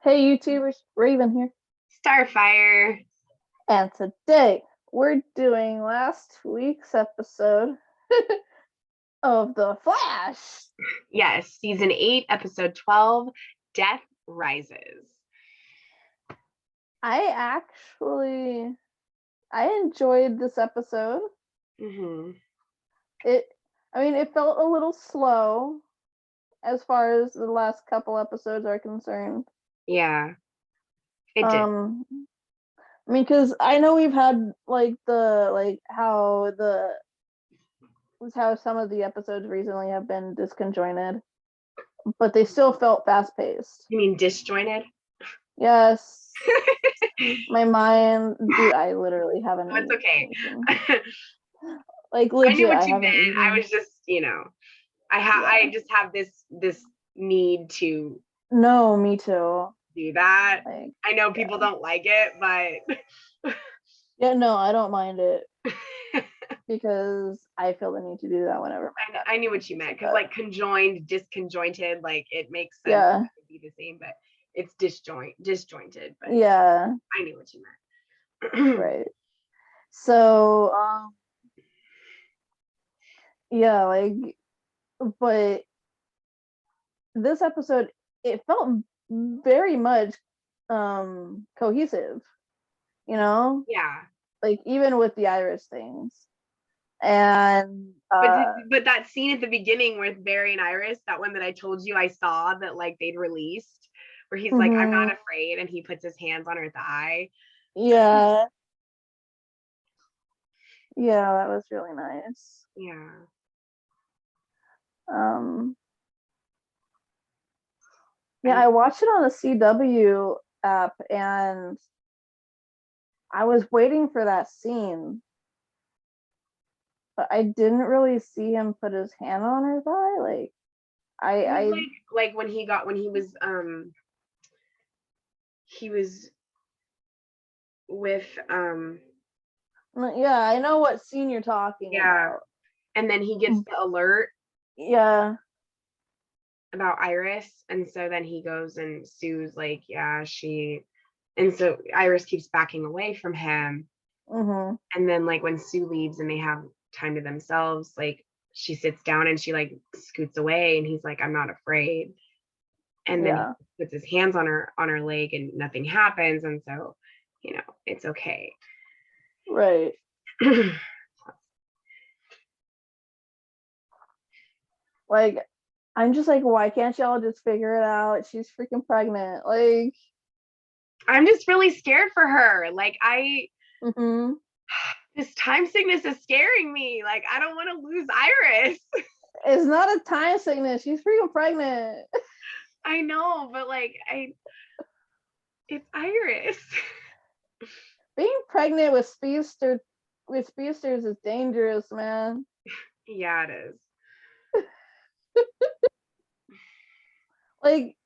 Hey YouTubers, Raven here, Starfire. and today we're doing last week's episode of The Flash. Yes, season 8, episode 12, Death Rises. I enjoyed this episode. Mm-hmm. It felt a little slow as far as the last couple episodes are concerned. Yeah, it did. Because I know we've had how some of the episodes recently have been disconjointed, but they still felt fast paced. You mean disjointed? Yes. My mind, dude, I literally haven't It's eaten okay. anything. Like I knew legit, what I you haven't meant. I eaten. was just, Yeah. I just have this need to No, me too. do that. Like, I know yeah. people don't like it, but Yeah, no, I don't mind it because I feel the need to do that whenever my I knew what you meant because like conjoined, disconjointed, like it makes sense. Yeah. It could be the same, but it's disjointed. But Yeah. I knew what you meant. Right. So, yeah, but this episode, it felt very much cohesive, you know? Yeah. Like even with the Iris things. And But that scene at the beginning with Barry and Iris, that one that I told you I saw that like they'd released, where he's like, I'm not afraid, and he puts his hands on her thigh. Yeah. Yeah, that was really nice. Yeah. Yeah, I watched it on the CW app and I was waiting for that scene. But I didn't really see him put his hand on her thigh. Like when he was with yeah, I know what scene you're talking about. And then he gets the alert about Iris, and so then he goes and Sue's like, and so Iris keeps backing away from him. And then like when Sue leaves and they have time to themselves, like she sits down and she like scoots away, and he's like, I'm not afraid. And then he puts his hands on her leg and nothing happens, and so it's okay. Right. Like, I'm just like, why can't y'all just figure it out? She's freaking pregnant. Like, I'm just really scared for her. Like, this time sickness is scaring me. Like, I don't want to lose Iris. It's not a time sickness. She's freaking pregnant. I know, but like, it's Iris. Being pregnant with speedsters is dangerous, man. Yeah, it is. Like,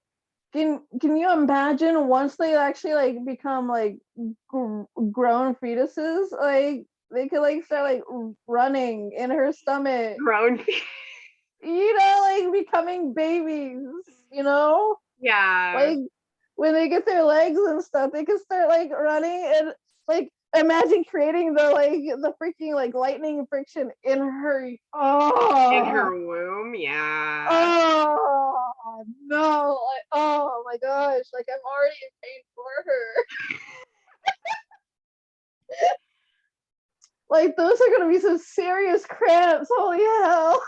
can you imagine once they actually like become like grown fetuses, like they could like start like running in her stomach, grown like becoming babies, yeah, like when they get their legs and stuff, they can start like running. And like imagine creating the freaking like lightning friction in her in her womb. Yeah. Oh no, like, oh my gosh, like I'm already in pain for her. Like those are gonna be some serious cramps. Holy hell.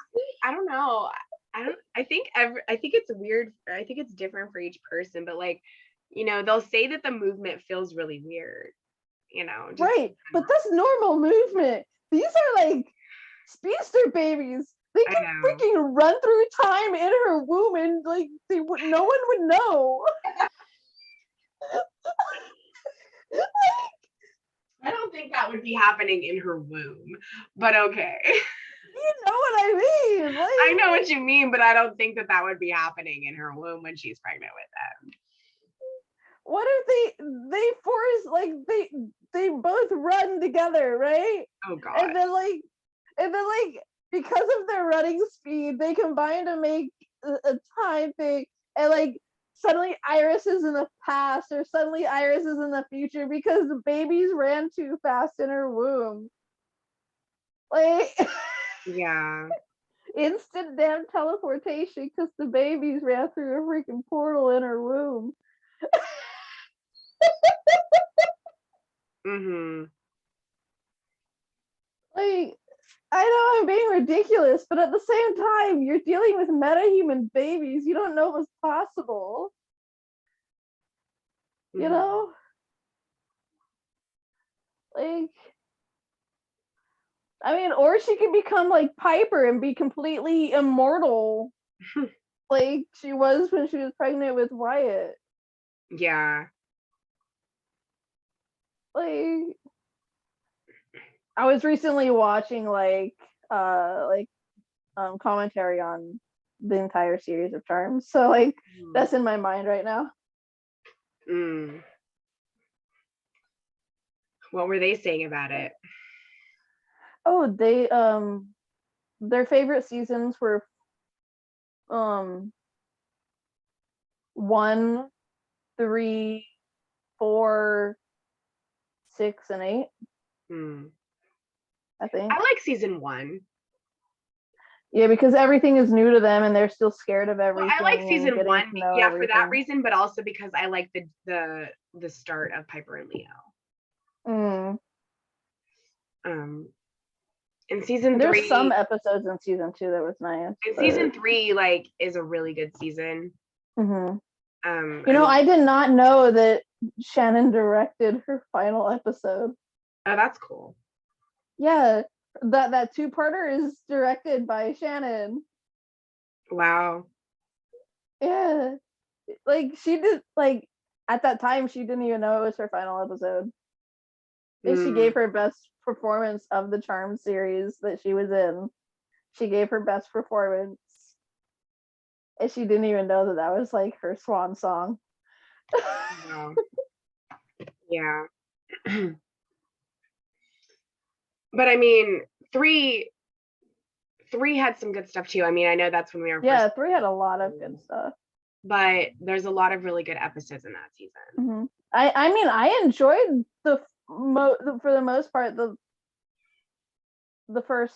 I don't know. I think it's weird. I think it's different for each person, but like, they'll say that the movement feels really weird, right. But that's normal movement. These are like speedster babies. They can freaking run through time in her womb, and like no one would know. I don't think that would be happening in her womb, but okay. You know what I mean? Like, I know what you mean, but I don't think that would be happening in her womb when she's pregnant with them. What if they force, like, they both run together, right? Oh god. And then like because of their running speed, they combine to make a time thing, and like suddenly Iris is in the past, or suddenly Iris is in the future because the babies ran too fast in her womb. Like, yeah. Instant damn teleportation because the babies ran through a freaking portal in her womb. Mm-hmm. Like, I know I'm being ridiculous, but at the same time, you're dealing with metahuman babies. You don't know what's possible. Mm-hmm. You know? Like, I mean, or she could become like Piper and be completely immortal, like she was when she was pregnant with Wyatt. Yeah. Like, I was recently watching commentary on the entire series of Charms, so like that's in my mind right now. What were they saying about it? Oh, they their favorite seasons were 1, 3, 4, 6, and 8. I think. I like season 1. Yeah, because everything is new to them and they're still scared of everything. Well, I like season 1, yeah, everything. for that reason, but also because I like the start of Piper and Leo. In season 3, there's some episodes in season 2 that was nice. And season 3 like is a really good season. I did not know that Shannon directed her final episode. Oh, that's cool. Yeah, that 2-parter is directed by Shannon. Wow. Yeah, like she did. Like at that time, she didn't even know it was her final episode. And she gave her best performance of the Charm series that she was in. She gave her best performance, and she didn't even know that was like her swan song. Wow. Yeah. But I mean, 3 had some good stuff too. I mean, I know that's when we were. Yeah, 3 had a lot of good stuff. But there's a lot of really good episodes in that season. I mean, I enjoyed for the most part the first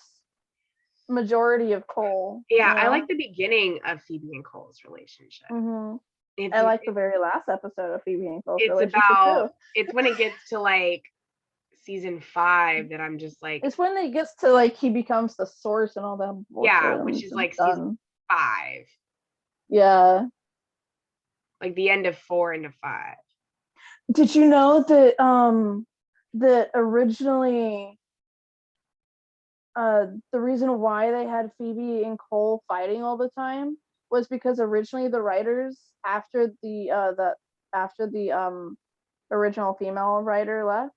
majority of Cole. Yeah, I like the beginning of Phoebe and Cole's relationship. I like the very last episode of Phoebe and Cole's relationship too. It's when it gets to like season 5 that I'm just like. It's when it gets to like he becomes the source and all that. Yeah, which is like season 5. Yeah. Like the end of 4 into 5. Did you know that originally the reason why they had Phoebe and Cole fighting all the time was because originally the writers after the original female writer left,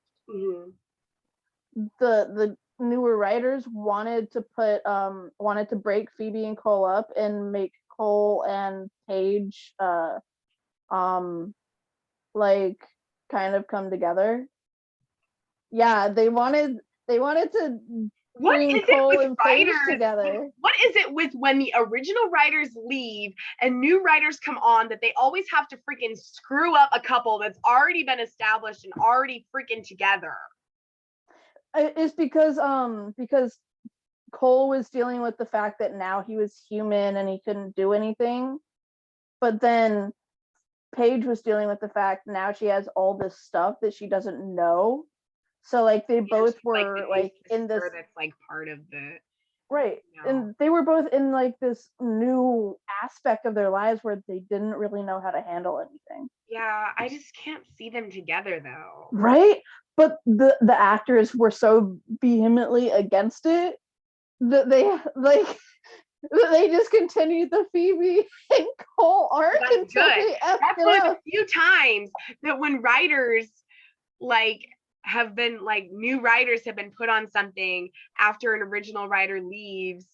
the newer writers wanted to break Phoebe and Cole up and make Cole and Paige like kind of come together. Yeah, they wanted to bring Cole and Paige together. What is it with when the original writers leave and new writers come on that they always have to freaking screw up a couple that's already been established and already freaking together? It's because Cole was dealing with the fact that now he was human and he couldn't do anything, but then Paige was dealing with the fact now she has all this stuff that she doesn't know. So like they both were like in this that's like part of the right, and they were both in like this new aspect of their lives where they didn't really know how to handle anything. Yeah, I just can't see them together though. Right, but the actors were so vehemently against it that they just continued the Phoebe and Cole arc until they That's one of the few times that when writers like have been like new writers have been put on something after an original writer leaves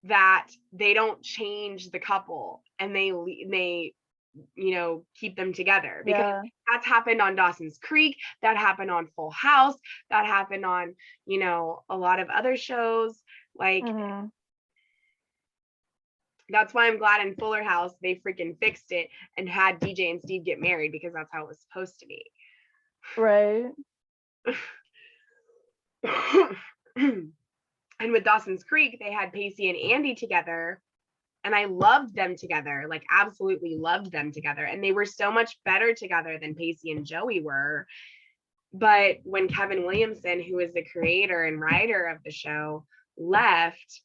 that they don't change the couple and they keep them together, because that's happened on Dawson's Creek, that happened on Full House, that happened on a lot of other shows like That's why I'm glad in Fuller House they freaking fixed it and had DJ and Steve get married, because that's how it was supposed to be. Right. And with Dawson's Creek, they had Pacey and Andy together, and I loved them together, like absolutely loved them together. And they were so much better together than Pacey and Joey were. But when Kevin Williamson, who is the creator and writer of the show, left,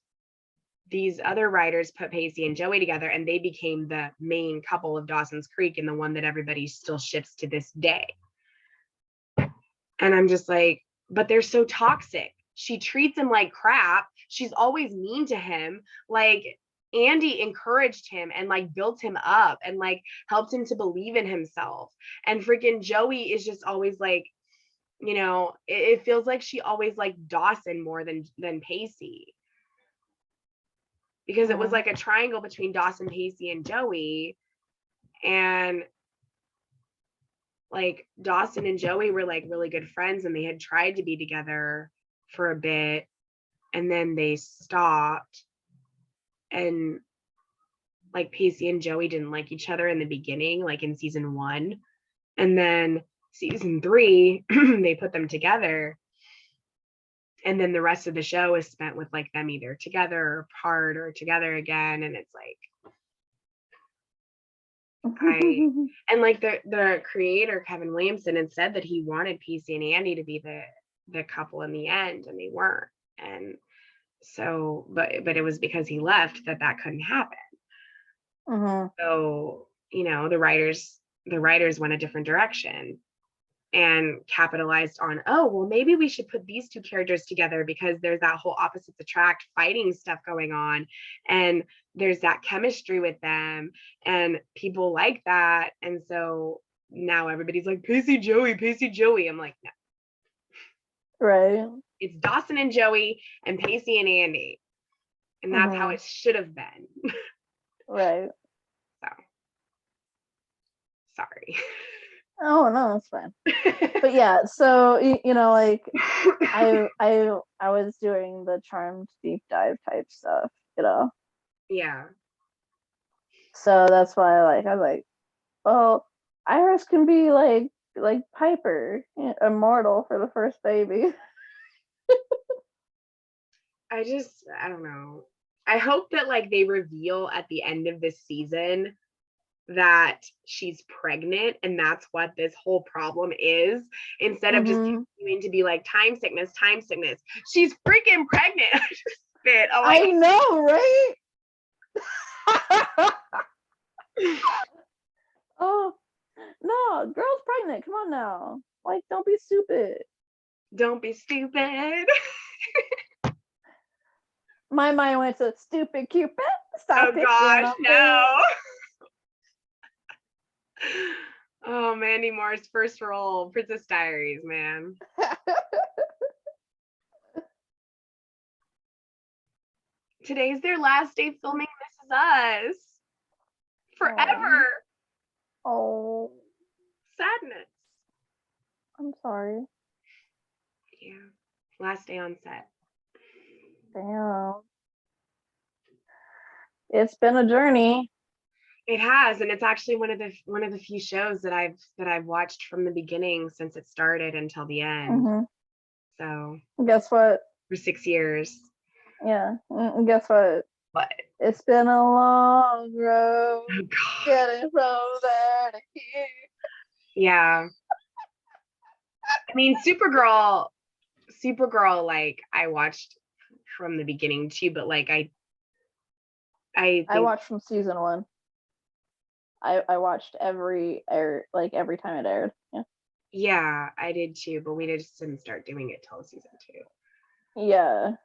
these other writers put Pacey and Joey together, and they became the main couple of Dawson's Creek and the one that everybody still ships to this day. And I'm just like, but they're so toxic. She treats him like crap. She's always mean to him. Like, Andy encouraged him and like built him up and like helped him to believe in himself. And freaking Joey is just always like, you know, it feels like she always liked Dawson more than Pacey. Because it was like a triangle between Dawson, Pacey, and Joey. And like Dawson and Joey were like really good friends, and they had tried to be together for a bit, and then they stopped. And like Pacey and Joey didn't like each other in the beginning, like in season 1. And then season 3, they put them together. And then the rest of the show is spent with like them either together or apart or together again. And it's like, and like the creator, Kevin Williamson, had said that he wanted Pacey and Andy to be the couple in the end, and they weren't. And so, but it was because he left that couldn't happen. So, you know, the writers went a different direction and capitalized on, oh, well, maybe we should put these two characters together because there's that whole opposites attract fighting stuff going on, and there's that chemistry with them, and people like that. And so now everybody's like, Pacey Joey. I'm like, no. Right. It's Dawson and Joey and Pacey and Andy. And that's how it should have been. Right. So sorry. Oh no, it's fine. But yeah, so you know, like I was doing the Charmed deep dive type stuff, you know. Yeah. So that's why I was like, well, Iris can be like Piper, immortal for the first baby. I don't know. I hope that like they reveal at the end of this season that she's pregnant, and that's what this whole problem is, instead of just continuing to be like time sickness. She's freaking pregnant. I just spit. Oh, I know, right? Oh no, girl's pregnant. Come on now. Like, don't be stupid. My mind went to stupid Cupid. Stop it. Gosh, no. Oh, Mandy Moore's first role, Princess Diaries, man. Today's their last day filming This Is Us. Forever. Oh. Sadness. I'm sorry. Yeah. Last day on set. Damn. It's been a journey. It has, and it's actually one of the few shows that I've watched from the beginning since it started until the end. So guess what? For 6 years. Yeah. Guess what? What? It's been a long road getting from there to here. Yeah. I mean, Supergirl, like I watched from the beginning too, but like I watched from season 1. I watched every time it aired. Yeah. Yeah, I did too, but we just didn't start doing it till season 2. Yeah.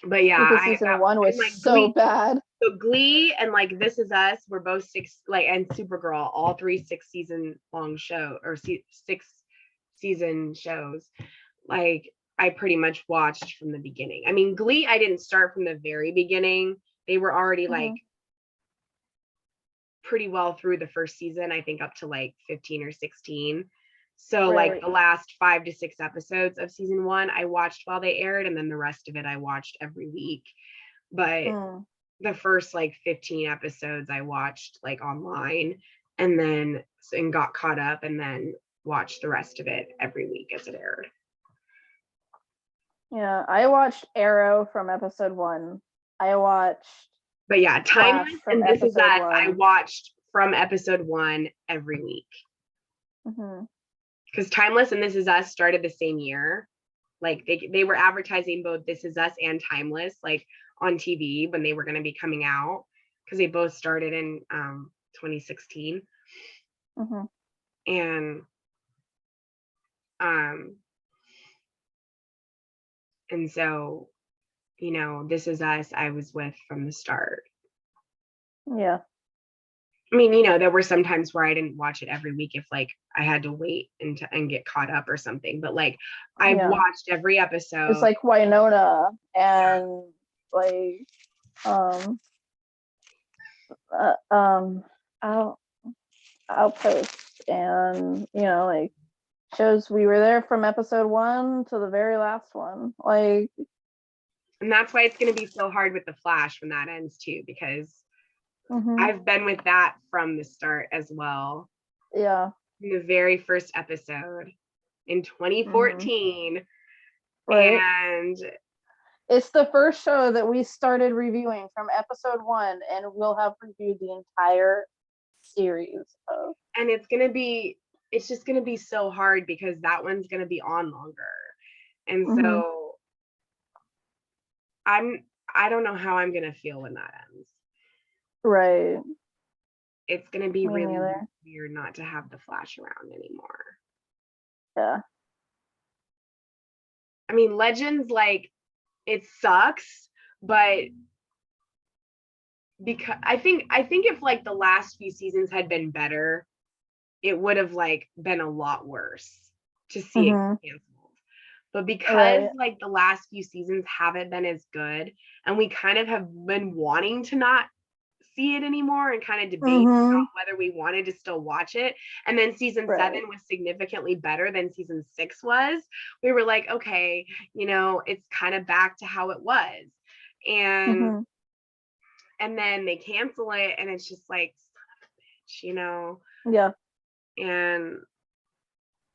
But yeah, because season 1 was like so Glee, bad. So Glee and like This Is Us were both 6, like, and Supergirl, all 3 6-season long show or 6-season shows. Like I pretty much watched from the beginning. I mean, Glee, I didn't start from the very beginning. They were already like pretty well through the first season, I think up to like 15 or 16. So like the last 5 to 6 episodes of season 1 I watched while they aired, and then the rest of it I watched every week. But the first like 15 episodes I watched like online, and got caught up, and then watched the rest of it every week as it aired. Yeah, I watched Arrow from episode 1. I watched But yeah, Timeless and This Is Us, I watched from episode 1 every week. Because Timeless and This Is Us started the same year. Like they were advertising both This Is Us and Timeless like on TV when they were going to be coming out, because they both started in 2016. And so, you know, This Is Us I was with from the start. Yeah. I mean, you know, there were some times where I didn't watch it every week if like I had to wait and get caught up or something. But like I've watched every episode. It's like Winona and like Outpost, and you know, like shows we were there from episode 1 to the very last one. Like, and that's why it's going to be so hard with The Flash when that ends too, because I've been with that from the start as well. Yeah. In the very first episode in 2014. Right. And it's the first show that we started reviewing from episode 1, and we'll have reviewed the entire series of. And it's just going to be so hard because that one's going to be on longer. And so I don't know how I'm going to feel when that ends. Right. It's going to be really weird not to have the Flash around anymore. Yeah. I mean, Legends, like, it sucks, but because I think if like the last few seasons had been better, it would have like been a lot worse to see it canceled. But because like the last few seasons haven't been as good, and we kind of have been wanting to not see it anymore and kind of debate about whether we wanted to still watch it, and then season 7 was significantly better than season 6 was, we were like, okay, you know, it's kind of back to how it was. And then they cancel it, and it's just like, son of a bitch, you know. Yeah. And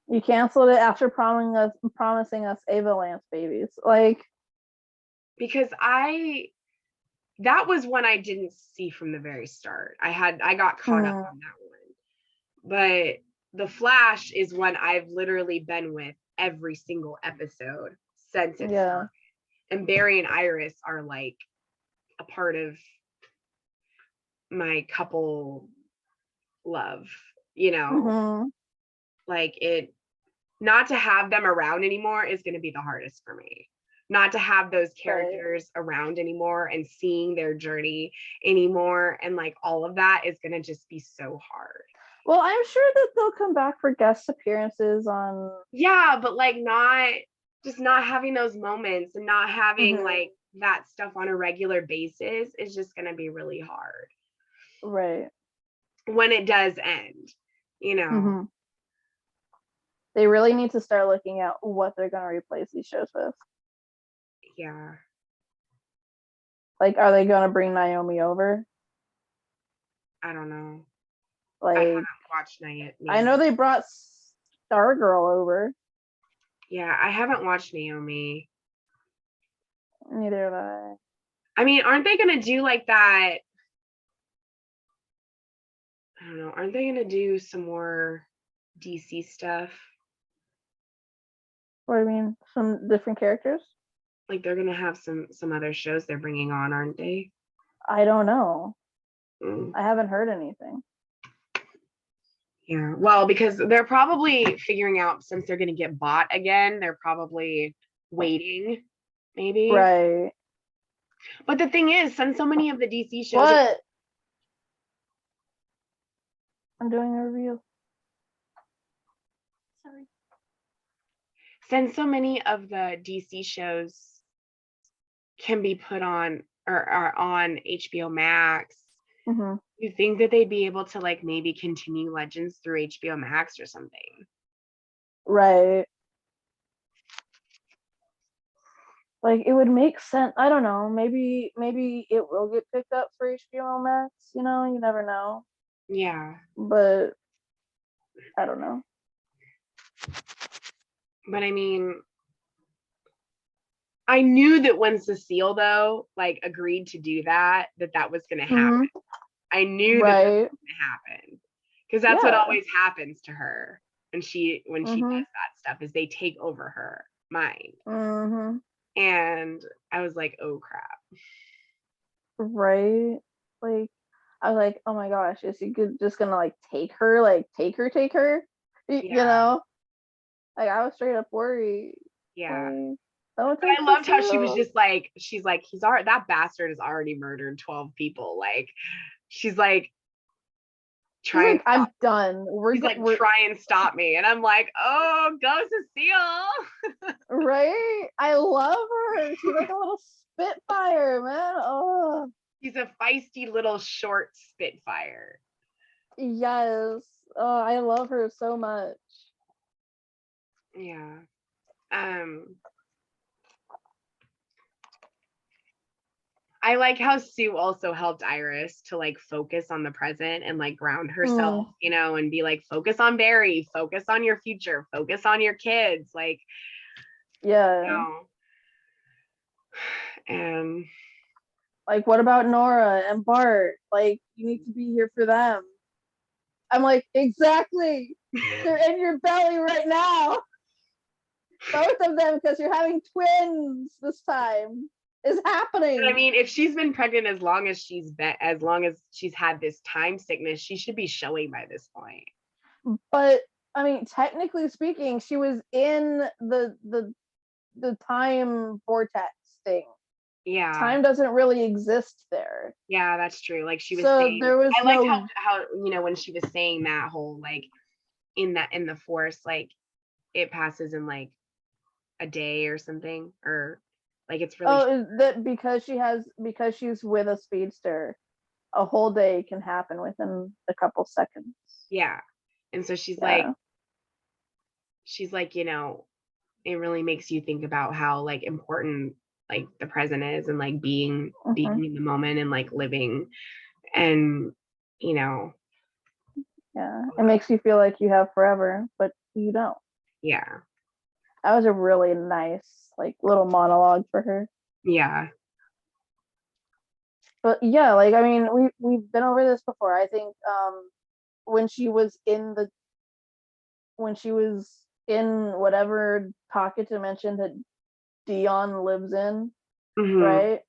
you canceled it after promising us Ava Lance babies, like, because that was one I didn't see from the very start. I got caught up on that one. But The Flash is one I've literally been with every single episode since it started. And Barry and Iris are like a part of my couple love, you know. Like, it not to have them around anymore is going to be the hardest for me. Not to have those characters around anymore and seeing their journey anymore, and like all of that is going to just be so hard. Well, I'm sure that they'll come back for guest appearances on. Yeah, but like not having those moments and not having like that stuff on a regular basis is just going to be really hard. Right. When it does end, you know. They really need to start looking at what they're going to replace these shows with. Yeah. Like, are they going to bring Naomi over? I don't know. Like, I haven't watched Naomi. I know they brought Stargirl over. Yeah, I haven't watched Naomi. Neither have I. I mean, aren't they going to do like that? I don't know. Aren't they going to do some more DC stuff? What do you mean? Some different characters? Like, they're going to have some other shows they're bringing on, aren't they? I don't know. I haven't heard anything. Yeah, well, because they're probably figuring out, since they're going to get bought again, they're probably waiting, maybe. Right. But the thing is, since so many of the DC shows... What? I'm doing a review. Sorry. Since so many of the DC shows can be put on or are on HBO Max, you think that they'd be able to like maybe continue Legends through HBO Max or something? Right. Like it would make sense. I don't know. Maybe it will get picked up for HBO Max. You know, you never know. Yeah. But I don't know. But I mean, I knew that when Cecile though, like agreed to do that was going to happen. Mm-hmm. I knew that was going to happen because that's what always happens to her when she does that stuff is they take over her mind. Mm-hmm. And I was like, oh crap. Right. Like I was like, oh my gosh, is he just gonna like take her? Like take her? Yeah. You know? Like I was straight up worried. Yeah. Like, don't But take I loved how she was Cecile. just like, he's already, that bastard has already murdered 12 people. Like, she's like, She's try and like, I'm stop. done. He's like, try and stop me. And I'm like, oh, go Cecile. Right? I love her. She's like a little spitfire, man. Oh. He's a feisty little short spitfire. Yes. Oh, I love her so much. Yeah. I like how Sue also helped Iris to like focus on the present and like ground herself, you know, and be like, focus on Barry, focus on your future, focus on your kids. Like, yeah. You know, and like, what about Nora and Bart? Like, you need to be here for them. I'm like, exactly. They're in your belly right now. Both of them, because you're having twins this time. Is happening. I mean, if she's been pregnant as long as she's had this time sickness, she should be showing by this point. But I mean, technically speaking, she was in the time vortex thing. Yeah. Time doesn't really exist there. Yeah, that's true. Like she was saying, there was I liked how you know when she was saying that whole like in the force, like it passes in like a day or something, or like it's really that because she's with a speedster, a whole day can happen within a couple seconds. Yeah. And so she's like, you know, it really makes you think about how like important like the present is and like being in the moment and like living and you know. Yeah, it makes you feel like you have forever, but you don't. Yeah. That was a really nice like little monologue for her. Yeah. But yeah, like I mean, we've been over this before. I think when she was in whatever pocket dimension that Dion lives in, right?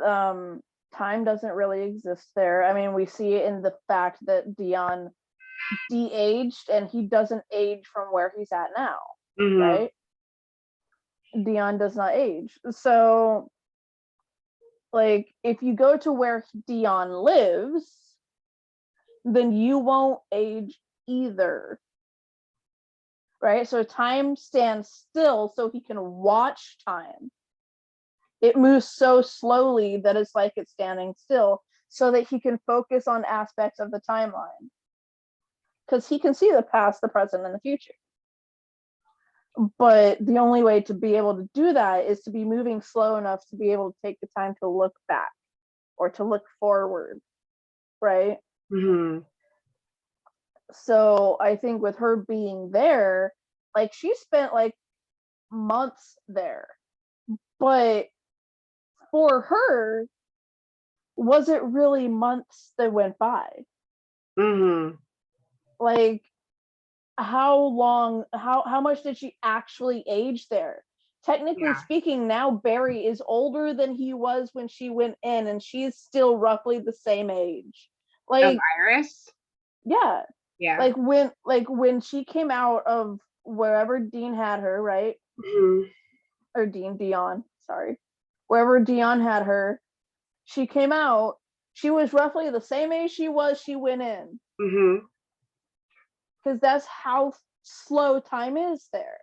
Time doesn't really exist there. I mean, we see it in the fact that Dion de-aged and he doesn't age from where he's at now, right? Dion does not age. So like if you go to where Dion lives, then you won't age either. Right? So time stands still so he can watch time. It moves so slowly that it's like it's standing still so that he can focus on aspects of the timeline. Because he can see the past, the present, and the future. But the only way to be able to do that is to be moving slow enough to be able to take the time to look back or to look forward, right? So I think with her being there, like she spent like months there, but for her, was it really months that went by? Like how much did she actually age there? Technically speaking, now Barry is older than he was when she went in, and she's still roughly the same age. Like Iris? Yeah. Yeah. Like when she came out of wherever Dean had her, right? Or Dion, sorry. Wherever Dion had her, she came out, she was roughly the same age she went in. Because that's how slow time is there.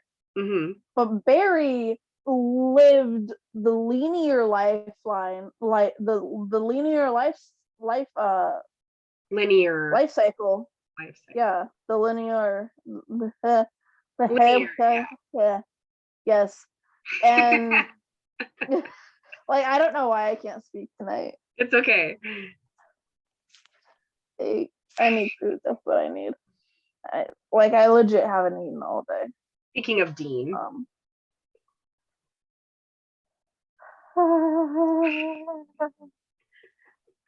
But Barry lived the linear lifeline, like the linear life cycle. Yeah, the linear. Linear, Yeah. Yes, and Like, I don't know why I can't speak tonight. It's okay. I need food. That's what I need. I legit haven't eaten all day. Speaking of Dean.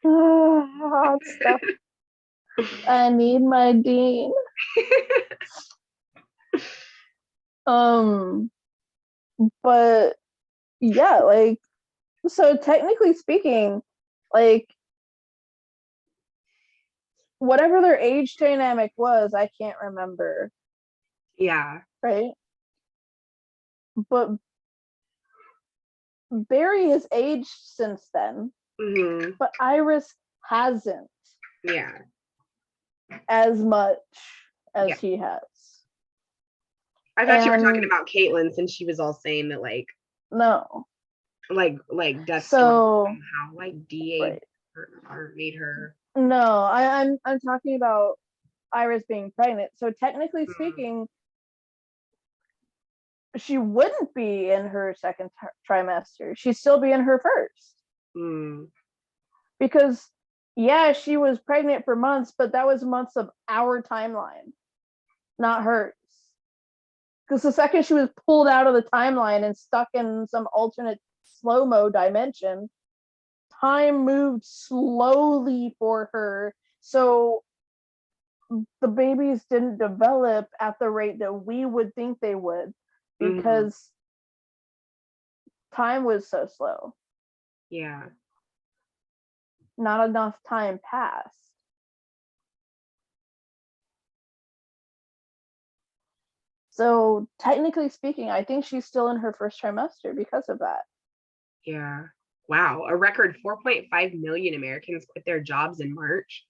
Hot stuff. I need my Dean. But yeah, like, so technically speaking, like, whatever their age dynamic was, I can't remember. Yeah. Right? But Barry has aged since then. Mm-hmm. But Iris hasn't. Yeah. As much as he has. I thought you were talking about Caitlin, since she was all saying that, like, no, like Death so somehow like DA or made her. No, I'm talking about Iris being pregnant. So technically speaking, she wouldn't be in her second trimester. She'd still be in her first. Because yeah, she was pregnant for months, but that was months of our timeline, not hers. Because the second she was pulled out of the timeline and stuck in some alternate slow-mo dimension, time moved slowly for her. So the babies didn't develop at the rate that we would think they would, because time was so slow. Yeah. Not enough time passed. So technically speaking, I think she's still in her first trimester because of that. Yeah. Wow. A record 4.5 million Americans quit their jobs in March.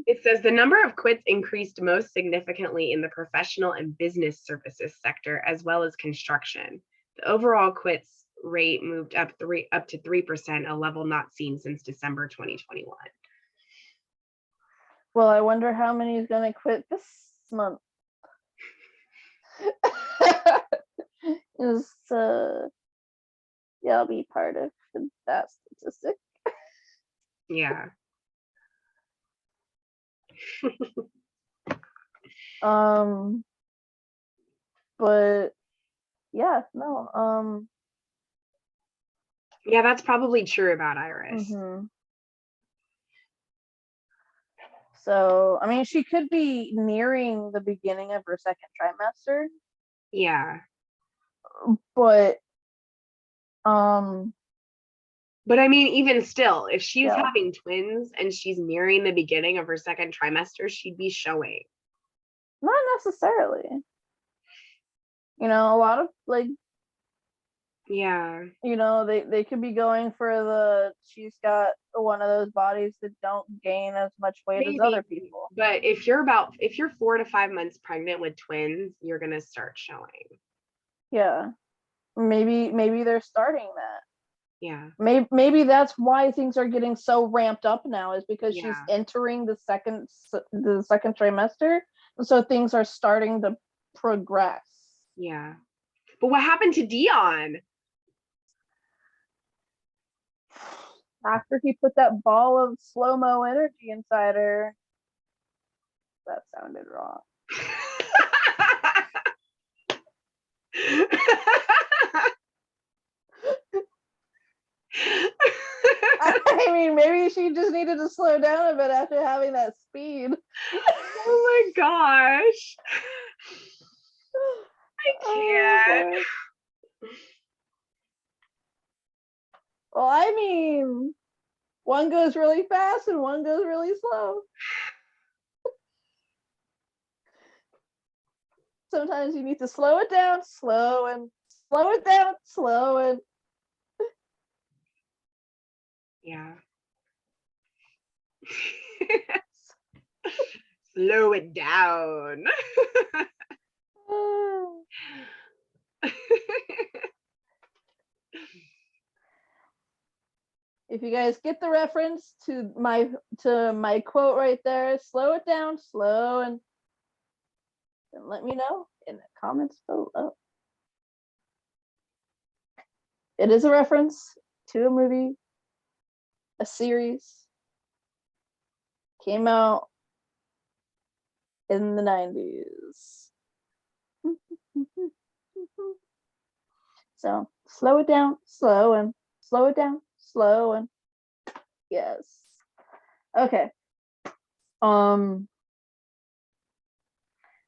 It says the number of quits increased most significantly in the professional and business services sector, as well as construction. The overall quits rate moved up to 3%, a level not seen since December 2021. Well, I wonder how many is going to quit this month. Yeah, I'll be part of that statistic. Yeah. But yeah, no. Yeah, that's probably true about Iris. So, I mean, she could be nearing the beginning of her second trimester. Yeah. But I mean, even still, if she's having twins and she's nearing the beginning of her second trimester, she'd be showing. Not necessarily. You know, a lot of, like, yeah, you know, they could be going for she's got one of those bodies that don't gain as much weight as other people. But if you're 4 to 5 months pregnant with twins, you're gonna start showing. Yeah. Maybe they're starting that. Yeah. Maybe that's why things are getting so ramped up now, is because she's entering the second trimester, so things are starting to progress. Yeah. But what happened to Dion? After he put that ball of slow-mo energy inside her. That sounded wrong. I mean, maybe she just needed to slow down a bit after having that speed. Oh my gosh. I can't. Well, I mean, one goes really fast and one goes really slow. Sometimes you need to slow it down, slow and slow it down, slow and. Yeah. Slow it down. If you guys get the reference to my quote right there, slow it down, slow and then let me know in the comments below. It is a reference to a movie, a series, came out in the 90s. So slow it down, slow and slow it down, slow and yes. Okay.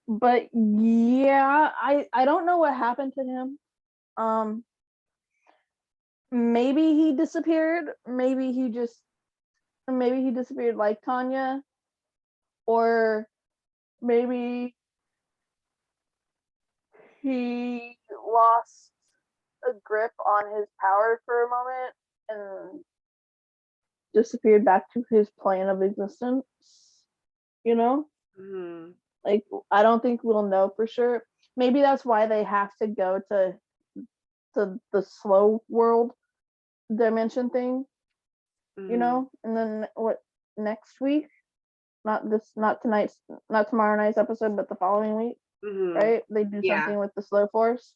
But yeah, I don't know what happened to him. Maybe he disappeared. Maybe he disappeared like Tanya, or maybe he lost a grip on his power for a moment and disappeared back to his plane of existence. You know? Mm-hmm. Like, I don't think we'll know for sure. Maybe that's why they have to go to the slow world dimension thing, you know? And then what, next week? Not tomorrow night's episode, but the following week, right? They do something with the slow force.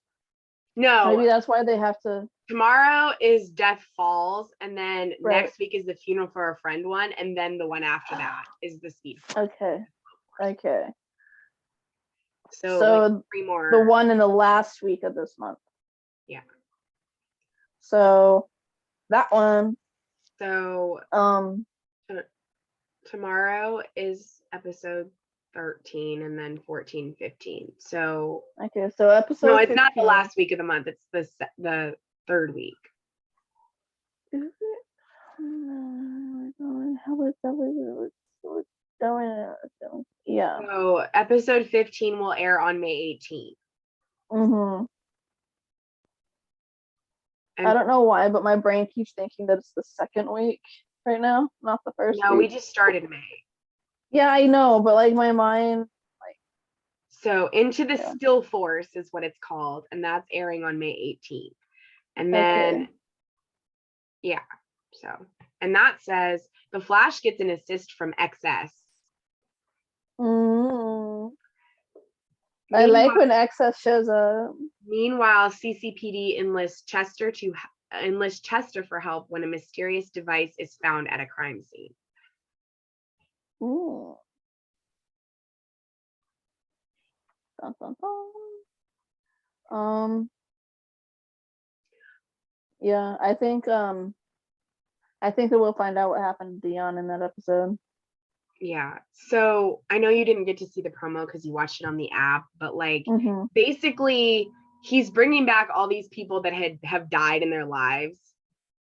No. Maybe that's why they have to. Tomorrow is Death Falls, and then next week is the Funeral for a Friend one, and then the one after that is the Speed Force. Okay. So like 3 more. The one in the last week of this month. Yeah. So that one. So tomorrow is episode 13, and then 14, 15. So okay, so episode. No, it's 15. Not the last week of the month. It's the third week. Is it? How was that? Yeah. So episode 15 will air on May 18th. I don't know why, but my brain keeps thinking that it's the second week right now, not the first week. No, we just started May. Yeah, I know, but like my mind, like. So Into the Still Force is what it's called, and that's airing on May 18th. And then, so, and that says the Flash gets an assist from XS. I like when XS shows up. Meanwhile, CCPD enlists Chester for help when a mysterious device is found at a crime scene. Ooh. Dun, dun, dun. Yeah, I think that we'll find out what happened to Dion in that episode. Yeah. So I know you didn't get to see the promo because you watched it on the app, but like basically he's bringing back all these people that have died in their lives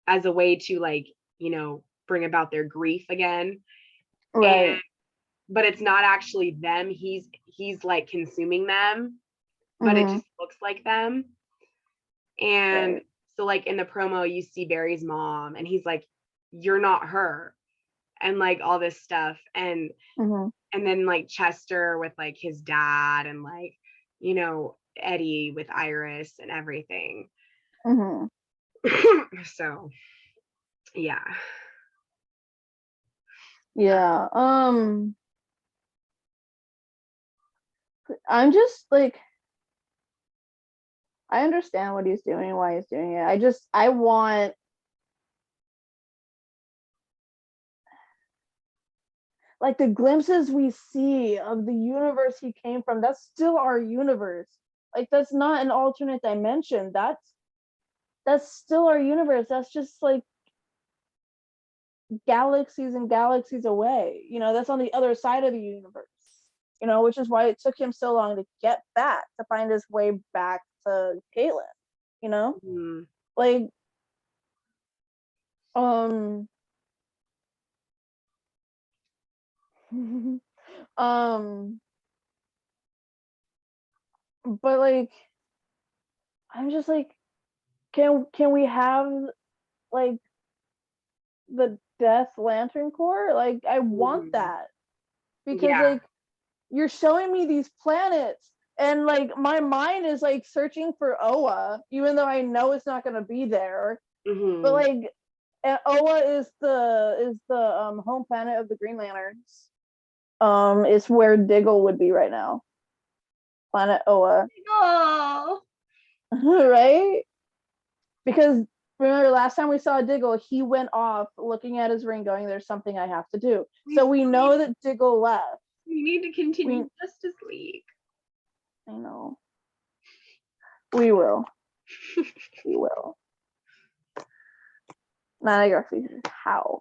as a way to like, you know, bring about their grief again. Right. But it's not actually them. He's like consuming them, but it just looks like them. And so like in the promo, you see Barry's mom and he's like, "You're not her." And like all this stuff. And then like Chester with like his dad and like, you know, Eddie with Iris and everything. So yeah. I'm just like, I understand what he's doing, why he's doing it. I want like the glimpses we see of the universe he came from. That's still our universe. Like that's not an alternate dimension. That's still our universe. That's just like galaxies and galaxies away. You know, that's on the other side of the universe. You know, which is why it took him so long to get back, to find his way back to Caitlin. You know, like but like I'm just like, can we have like the Death Lantern Corps? Like I want that, because like you're showing me these planets and like my mind is like searching for Oa, even though I know it's not going to be there. But like Oa is the home planet of the Green Lanterns. It's where Diggle would be right now. Planet Oa. Oh. Right? Because remember last time we saw Diggle, he went off looking at his ring going, there's something I have to do. So we know that Diggle left. We need to continue Justice League. I know. We will. We will. Now I got to figure how.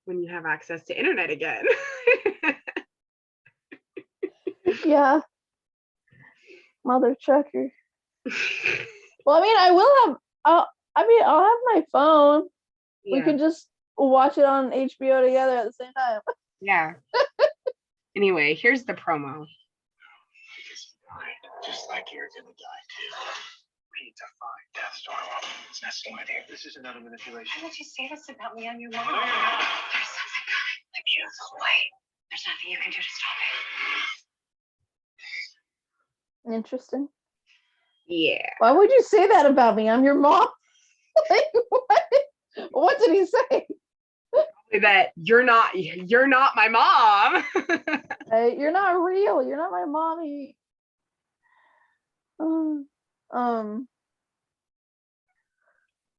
When you have access to internet again. Yeah. Mother trucker. Well, I mean, I'll have my phone. Yeah. We can just watch it on HBO together at the same time. Yeah. Anyway, here's the promo. Just like you're gonna die too. We need to find Deathstorm. It's not smart here. This is another manipulation. Why did you say this about me on your mom? There's something coming. The beautiful light. There's nothing you can do to stop it. Interesting. Yeah. Why would you say that about me? I'm your mom. Like, what did he say? That you're not my mom. You're not real. You're not my mommy.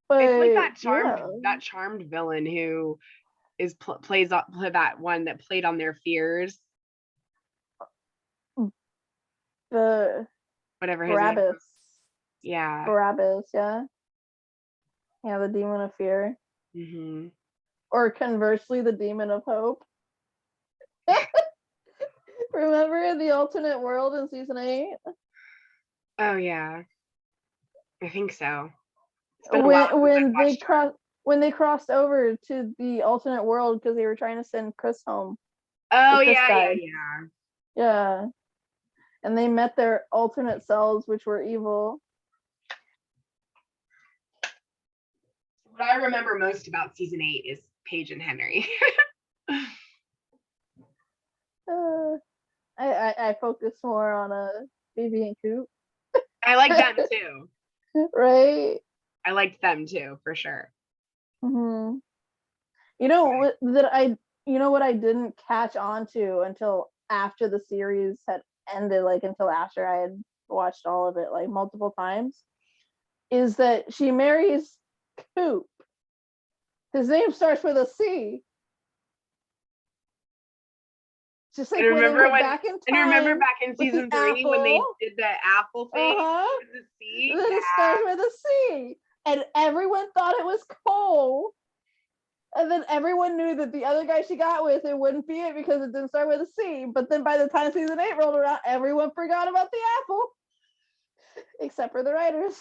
But it's like that charmed villain who is plays that one that played on their fears. The whatever his Barabbas. name was. Yeah. Barabbas, yeah. Yeah, the demon of fear. Mm-hmm. Or conversely, the demon of hope. Remember in the alternate world in season 8? Oh yeah, I think so. When they crossed over to the alternate world because they were trying to send Chris home. Oh yeah. Yeah. And they met their alternate selves, which were evil. What I remember most about season 8 is Paige and Henry. I focus more on Phoebe and Coop. I like them too. Right? I liked them too, for sure. Mm-hmm. You know what I didn't catch on to until after the series had ended, like until after I had watched all of it like multiple times, is that she marries Coop. His name starts with a C. Just like remember back in season 3 when they did the apple thing with the C? Then it starts with a C. And everyone thought it was Cole. And then everyone knew that the other guy she got with, it wouldn't be it because it didn't start with a C. But then by the time season 8 rolled around, everyone forgot about the apple. Except for the writers.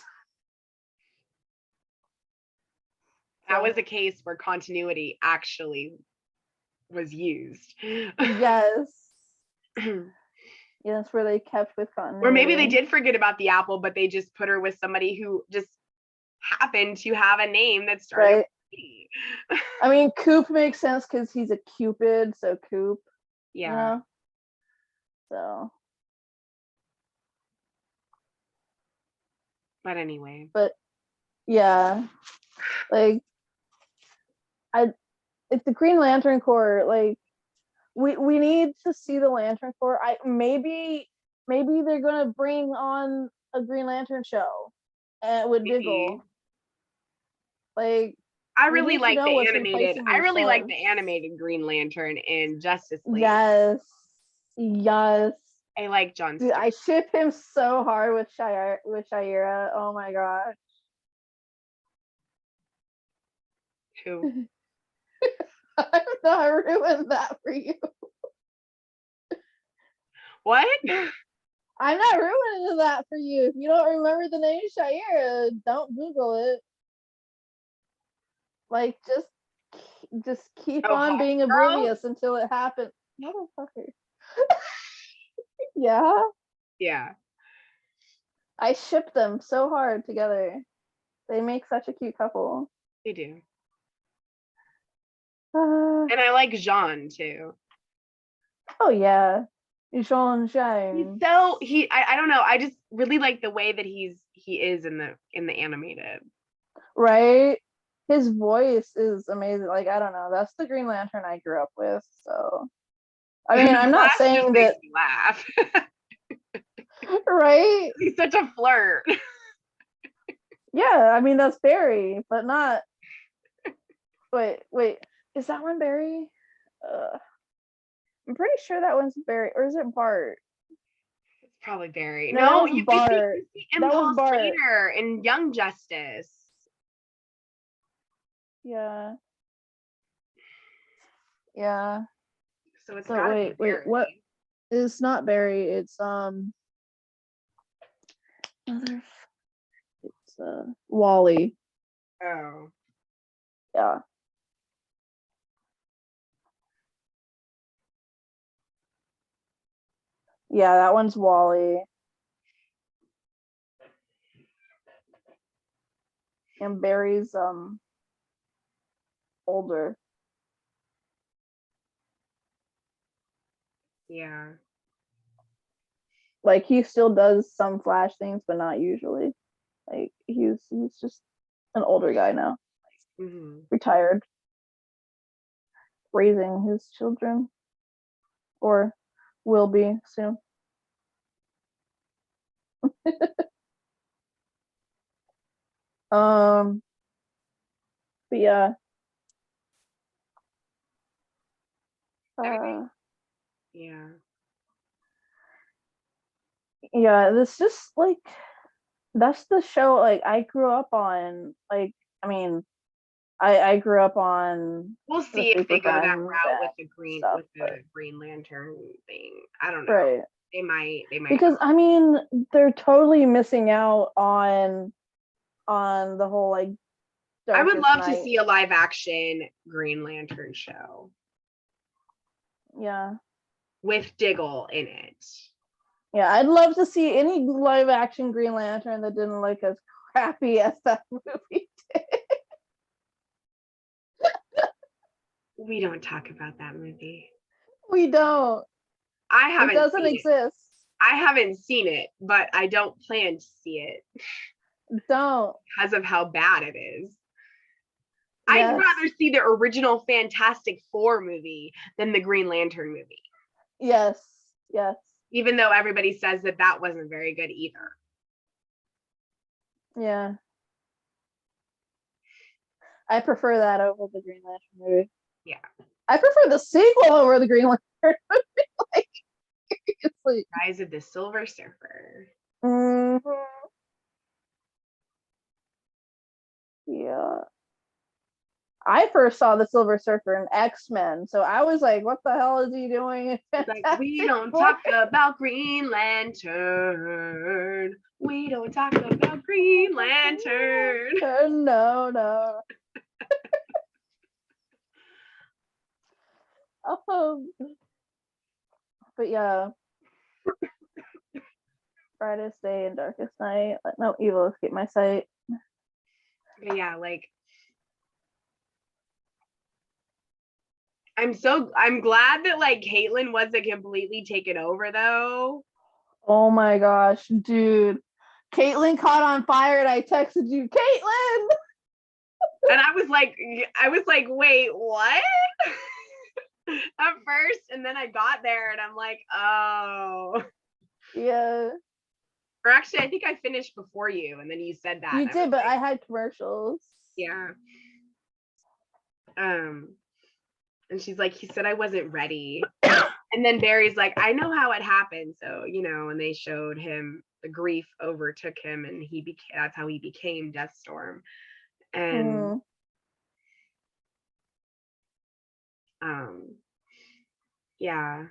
That was a case where continuity actually was used. Yes. Yes, where they kept with continuity. Or maybe they did forget about the apple, but they just put her with somebody who just happened to have a name that started with C. I mean, Coop makes sense because he's a Cupid, so Coop. Yeah. You know? So. But anyway. But yeah, like it's the Green Lantern Corps. Like we need to see the Lantern Corps. Maybe they're gonna bring on a Green Lantern show with Diggle. Like I really like the animated. I really like the animated Green Lantern in Justice League. Yes. I like John Stewart. Dude, I ship him so hard with Shayera. Oh my gosh. Who? I'm not ruining that for you. What? I'm not ruining that for you. If you don't remember the name Shayera, don't Google it. Like, just keep on being oblivious until it happens. Motherfucker. Yeah. Yeah. I ship them so hard together. They make such a cute couple. They do. And I like Jean too. Oh yeah. Jean James. I don't know. I just really like the way that he is in the animated. Right? His voice is amazing. Like, I don't know. That's the Green Lantern I grew up with. So I mean, I'm not Flash saying just that. makes me laugh. Right? He's such a flirt. Yeah, I mean that's Barry, but not. Wait, is that one Barry? I'm pretty sure that one's Barry, or is it Bart? It's probably Barry. No, No, that was you Bart. see That was Impulse Bart. later in Young Justice. Yeah. So it's So gotta be wait, Barry. what? It's not Barry. It's it's Wally. Oh. Yeah. Yeah, that one's Wally. And Barry's older. Yeah. Like he still does some Flash things, but not usually. Like he's just an older guy now, retired, raising his children, or will be soon. But yeah. Yeah. Yeah, this just like that's the show like I grew up on. Like, I mean, I grew up on. We'll see if they go that route with the Green Lantern thing. I don't know. Right. They might Because I mean, they're totally missing out on the whole like I would love Night. to see a live action Green Lantern show. Yeah. With Diggle in it. Yeah, I'd love to see any live action Green Lantern that didn't look as crappy as that movie did. We don't talk about that movie. We don't. It doesn't exist. I haven't seen it, but I don't plan to see it. Don't. Because of how bad it is. Yes. I'd rather see the original Fantastic Four movie than the Green Lantern movie. Yes. Even though everybody says that wasn't very good either. Yeah. I prefer that over the Green Lantern movie. Yeah. I prefer the sequel over the Green Lantern movie. Like, Rise of the Silver Surfer. Yeah. I first saw the Silver Surfer in X-Men, so I was like, what the hell is he doing? Like, we don't talk about Green Lantern. We don't talk about Green Lantern. No. But yeah. Brightest day and darkest night. Let no evil escape my sight. But yeah, like I'm glad that like Caitlin wasn't completely taken over though. Oh my gosh, dude. Caitlin caught on fire and I texted you, Caitlin! And I was like, wait, what? At first, and then I got there and I'm like, oh. Yeah. Or actually, I think I finished before you, and then you said that. You did, but I had commercials. Yeah. And she's like, he said I wasn't ready. And then Barry's like, I know how it happened. So, and they showed him the grief overtook him and that's how he became Deathstorm. And yeah.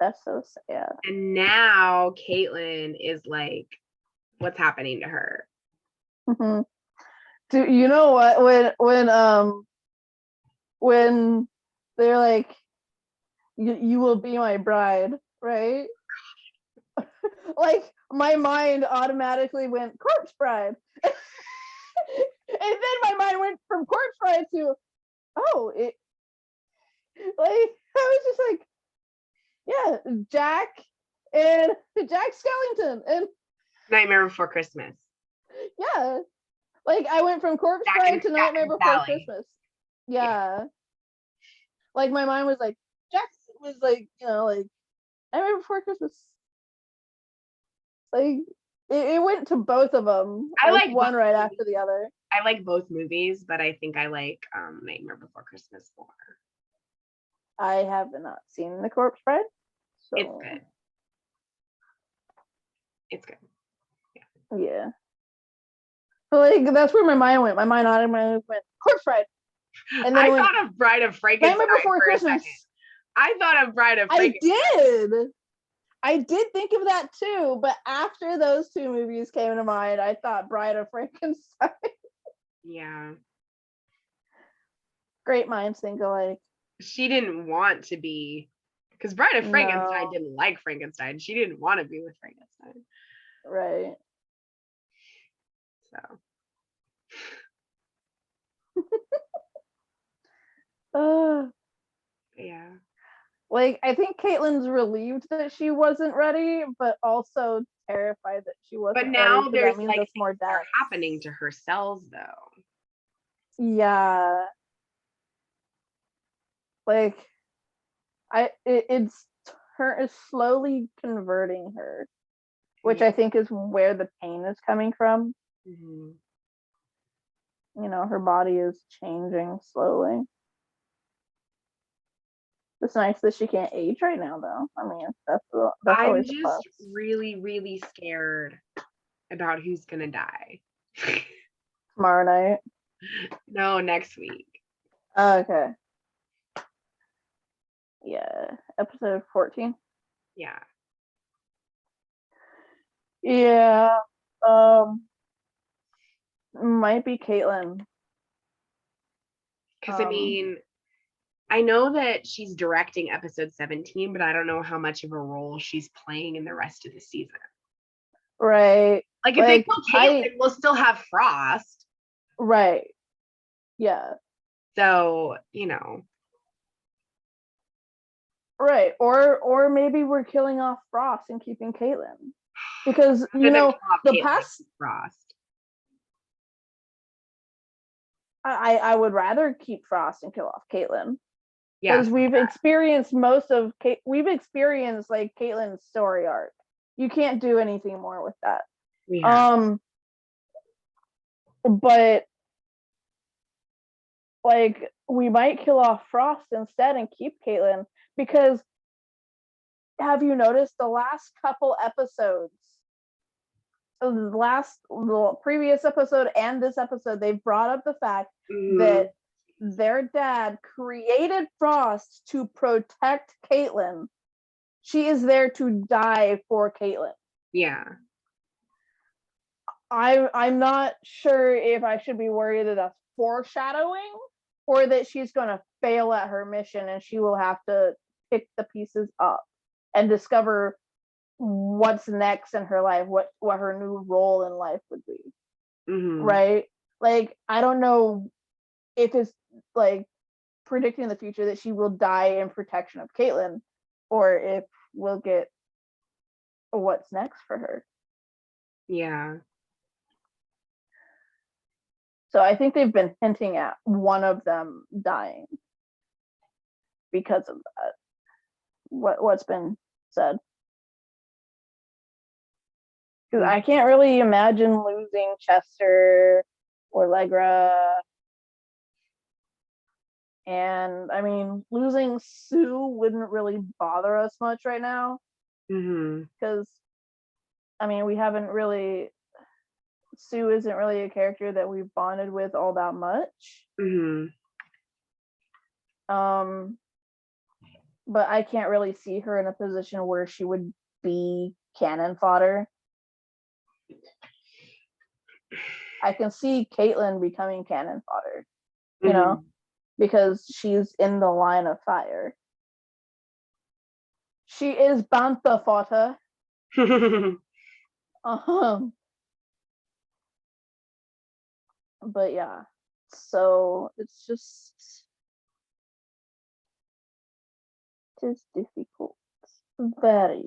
That's so sad. And now Caitlin is like, what's happening to her? Do you know what when they're like, you will be my bride, right? Like my mind automatically went corpse bride. And then my mind went from corpse bride to it like I was just like, yeah, Jack Skellington and Nightmare Before Christmas. Yeah. Like I went from corpse bride to Nightmare Before Christmas. Yeah. Like my mind was like, Jackson was like, like Nightmare Before Christmas. Like it went to both of them. I like one both right movies. after the other. I like both movies, but I think I like Nightmare Before Christmas more. I have not seen The Corpse Bride. So It's good. It's good. Yeah. So like that's where my mind went. My mind automatically went Corpse Bride. And then I thought of Bride of Frankenstein Nightmare Before for Christmas. a second. I thought of Bride of Frankenstein. I did think of that too, but after those two movies came to mind, I thought Bride of Frankenstein. Yeah. Great minds think alike. She didn't want to be, because Bride of Frankenstein didn't like Frankenstein. She didn't want to be with Frankenstein. Right. So. Yeah. Like, I think Caitlin's relieved that she wasn't ready, but also terrified that she wasn't ready. But now ready, there's that means like it's more death happening to her cells, though. Yeah. Like, it's her is slowly converting her, which I think is where the pain is coming from. Mm-hmm. Her body is changing slowly. It's nice that she can't age right now, though. I mean, that's I'm just really, really scared about who's gonna die. Tomorrow night? No, next week. Okay. Yeah, episode 14. Yeah. Yeah. Might be Caitlin. Because I mean, I know that she's directing episode 17, but I don't know how much of a role she's playing in the rest of the season. Right. Like, if they kill Caitlin, we'll still have Frost. Right. Yeah. So, Right. Or maybe we're killing off Frost and keeping Caitlin. Because, the past Frost. I would rather keep Frost and kill off Caitlin. Because we've experienced we've experienced like Caitlin's story arc. You can't do anything more with that. But like we might kill off Frost instead and keep Caitlin, because have you noticed the last couple episodes, the previous episode and this episode, they've brought up the fact that their dad created Frost to protect Caitlin. She is there to die for Caitlin. Yeah. I'm not sure if I should be worried that that's foreshadowing, or that she's going to fail at her mission and she will have to pick the pieces up and discover what's next in her life, what her new role in life would be. Right? Like, I don't know if it's like predicting the future that she will die in protection of Caitlin, or if we'll get what's next for her. Yeah. So I think they've been hinting at one of them dying because of that. What's been said. Because I can't really imagine losing Chester or Allegra. And I mean, losing Sue wouldn't really bother us much right now. Because, I mean, we haven't really... Sue isn't really a character that we've bonded with all that much. But I can't really see her in a position where she would be cannon fodder. I can see Caitlin becoming cannon fodder, because she's in the line of fire. She is Bantha fodder. But yeah, so it's just, it is difficult, very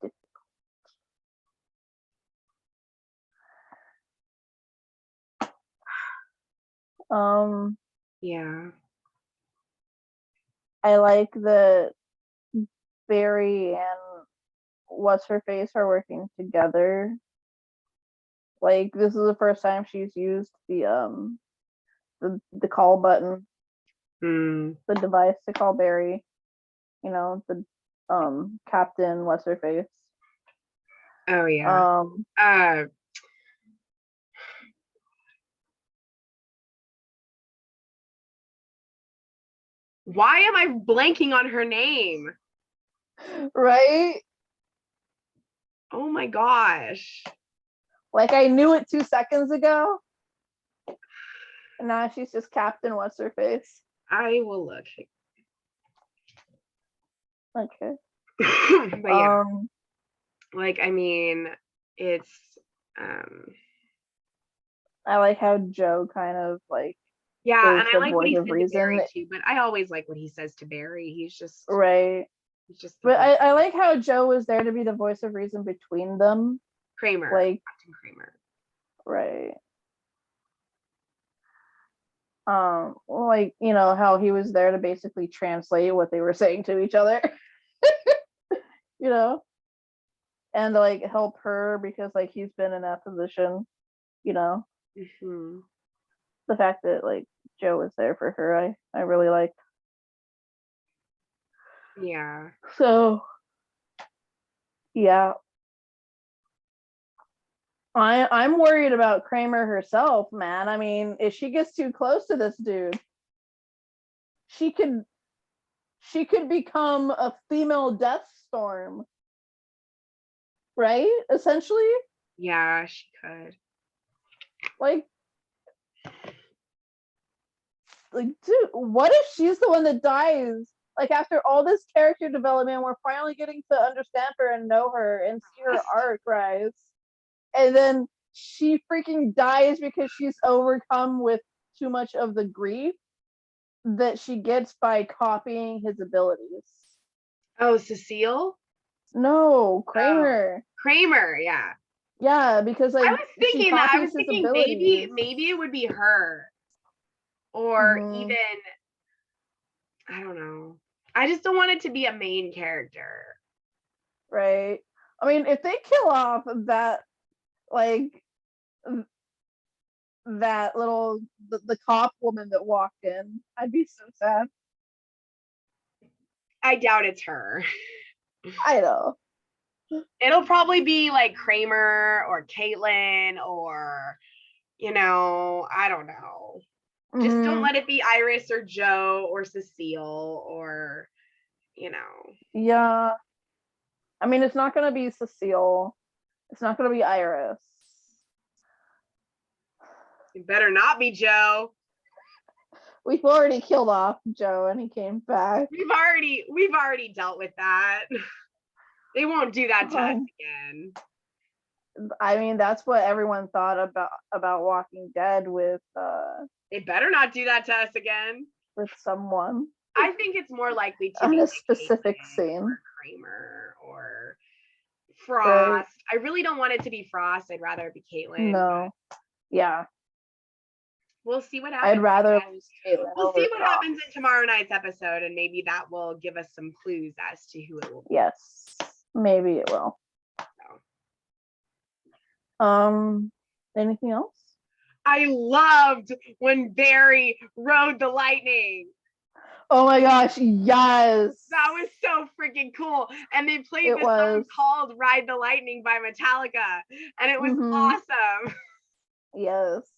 difficult. Yeah. I like that Barry and what's her face are working together. Like this is the first time she's used the call button, the device to call Barry. You know, the Captain what's her face. Oh yeah. Why am I blanking on her name? Right? Oh my gosh. Like I knew it 2 seconds ago. And now she's just Captain what's her face. I will look. Okay. But yeah. Like I mean, it's I like how Joe kind of like yeah, and I like what he voice said of to Barry reason. too, but I always like what he says to Barry. He's just Right. he's just But I like how Joe was there to be the voice of reason between them. Kramer. Like Captain Kramer. right. Like, you know, how he was there to basically translate what they were saying to each other. You know? And like help her because like he's been in that position, you know. Mm-hmm. The fact that like Joe was there for her, I really liked. Yeah. So yeah. I'm worried about Kramer herself, man. I mean, if she gets too close to this dude, she could become a female Death Storm. Right? Essentially. Yeah, she could. Like, dude, what if she's the one that dies? Like after all this character development, we're finally getting to understand her and know her and see her arc rise. And then she freaking dies because she's overcome with too much of the grief that she gets by copying his abilities. Oh, Cecile? No, Kramer. Oh, Kramer, yeah. Yeah, because like I was thinking maybe it would be her. Or even I don't know. I just don't want it to be a main character. Right. I mean, if they kill off that like that little the cop woman that walked in, I'd be so sad. I doubt it's her. I know. It'll probably be like Kramer or Caitlin or, you know, I don't know. Just don't let it be Iris or Joe or Cecile or, you know. Yeah. I mean, it's not going to be Cecile. It's not going to be Iris. It better not be Joe. We've already killed off Joe and he came back. We've already dealt with that. They won't do that to us again. I mean, that's what everyone thought about Walking Dead with they better not do that to us again. With someone. I think it's more likely to be be a specific scene. Or Kramer or Frost. Right. I really don't want it to be Frost. I'd rather it be Caitlin. No. Yeah. We'll see what happens. I'd rather lose Caitlin. We'll see what happens in tomorrow night's episode, and maybe that will give us some clues as to who it will be. Yes. Maybe it will. So. Anything else? I loved when Barry rode the lightning. Oh my gosh, yes. That was so freaking cool. And they played this song called Ride the Lightning by Metallica. And it was awesome. Yes.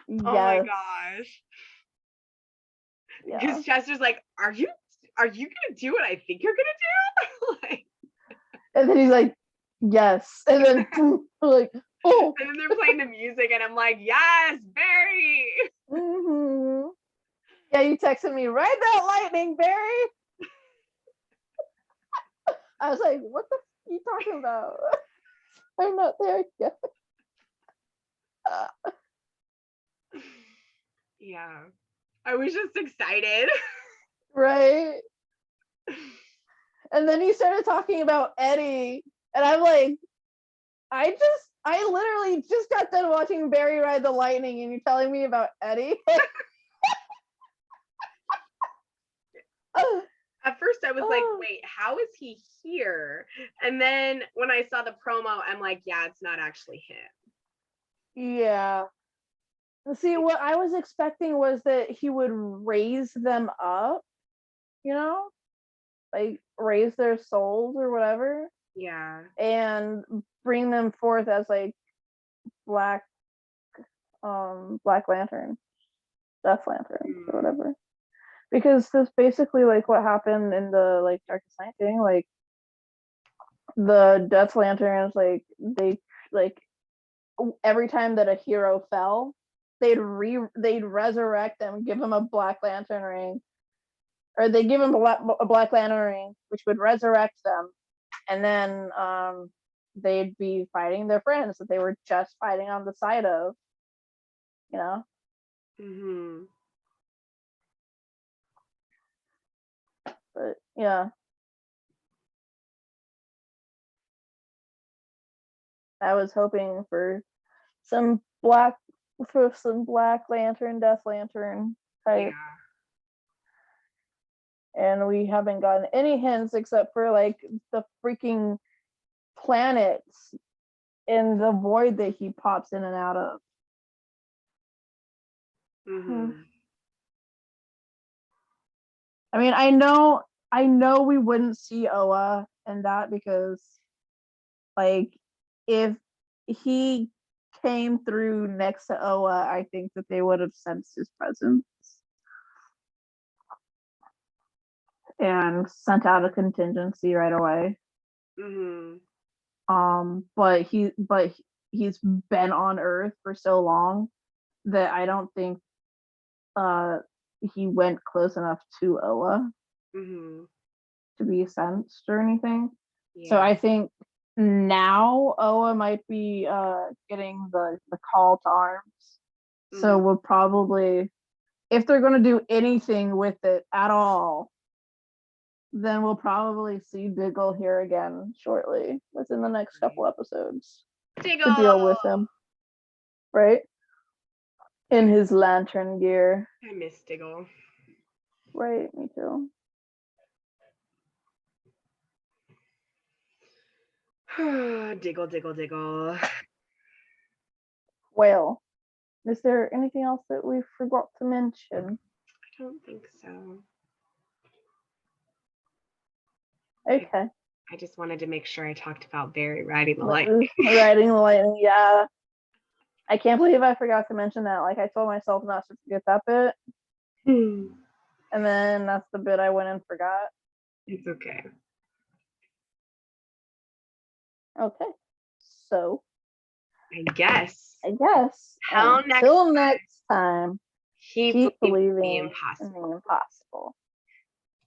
Oh my gosh. Because Chester's like, are you gonna do what I think you're gonna do? Like, and then he's like, yes. And then like, oh. And then they're playing the music and I'm like, yes, Barry. Yeah, you texted me, ride that lightning, Barry. I was like, what the f are you talking about? I'm not there yet. Yeah. I was just excited. Right. And then he started talking about Eddie. And I'm like, I literally just got done watching Barry ride the lightning and you're telling me about Eddie? At first I was like, Oh. wait, how is he here? And then when I saw the promo, I'm like, yeah, it's not actually him. Yeah. See, what I was expecting was that he would raise them up, you know, like raise their souls or whatever, Yeah. and bring them forth as like Black Lantern, Death Lantern, or whatever. Because that's basically like what happened in the like Darkest Night thing. Like the Death Lanterns, like they like every time that a hero fell, they'd resurrect them, give them a Black Lantern ring, or they give them a Black Lantern ring, which would resurrect them, and then they'd be fighting their friends that they were just fighting on the side of, you know. Mm-hmm. But yeah, I was hoping for some Black Lantern, Death Lantern type. Yeah. And we haven't gotten any hints except for like the freaking planets in the void that he pops in and out of. Mm-hmm. I mean, I know we wouldn't see Oa in that because, like, if he came through next to Oa, I think that they would have sensed his presence and sent out a contingency right away. Mm-hmm. But he's been on Earth for so long that I don't think he went close enough to Oa Mm-hmm. to be sensed or anything. Yeah. So I think now Oa might be getting the call to arms. Mm-hmm. So we'll probably, if they're going to do anything with it at all, then we'll probably see Diggle here again shortly, within the next couple episodes, Diggle! to deal with him, right? In his lantern gear. I miss Diggle. Right, me too. Diggle, Diggle, Diggle. Well, is there anything else that we forgot to mention? I don't think so. Okay. I just wanted to make sure I talked about Barry riding the lightning. Riding the lightning, yeah. I can't believe I forgot to mention that. Like, I told myself not to forget that bit. And then that's the bit I went and forgot. It's okay. Okay. So. I guess. Until next time. Keep believing in the impossible.